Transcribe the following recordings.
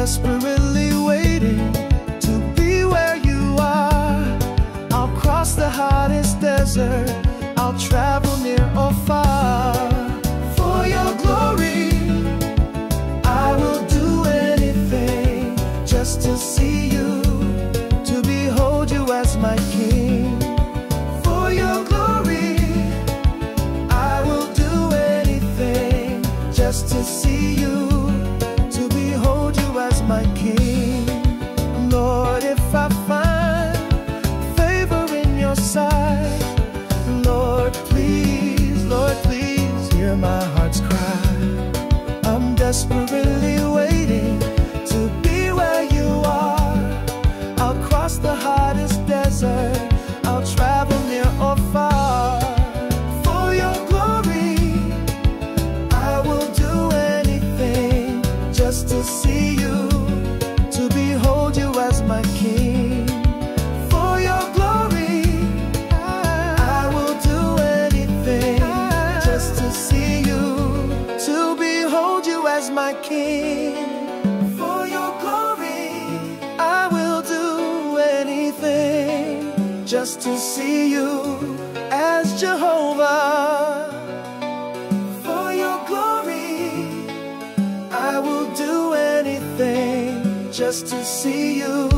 desperately waiting to be where you are. I'll cross the hottest desert, I'll travel near or far. For your glory, I will do anything just to see you, to behold you as my King. For your glory, I will do anything just to see you, to behold you as my King. Lord, if I find favor in your sight, Lord, please hear my heart's cry. I'm desperately waiting to be where you are. I'll cross the hottest desert, I'll travel near or far. For your glory, I will do anything just to see you, to behold you as my King. For your glory, I will do anything just to see you, to behold you as my King. For your glory, I will do anything just to see you as Jehovah. For your glory, I will do anything just to see you.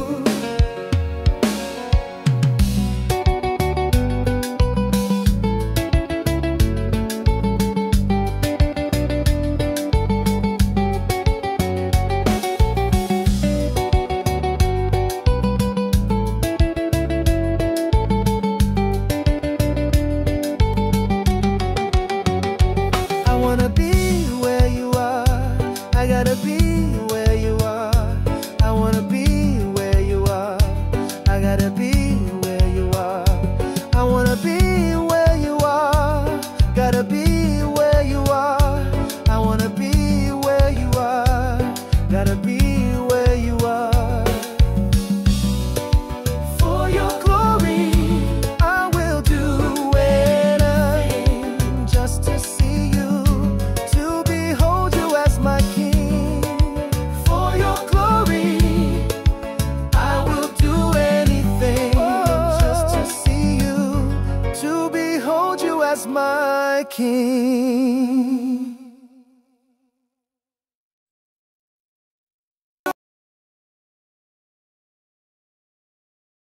I wanna be where you are, I gotta be where you are. I wanna be where you are, I gotta be where you are. I wanna be where you are, gotta be where you are. I wanna be where you are, gotta be where you are. For your glory, I will do anything just to see you, to behold you as my King. For your glory, I will do anything just to see you, to behold you as my King.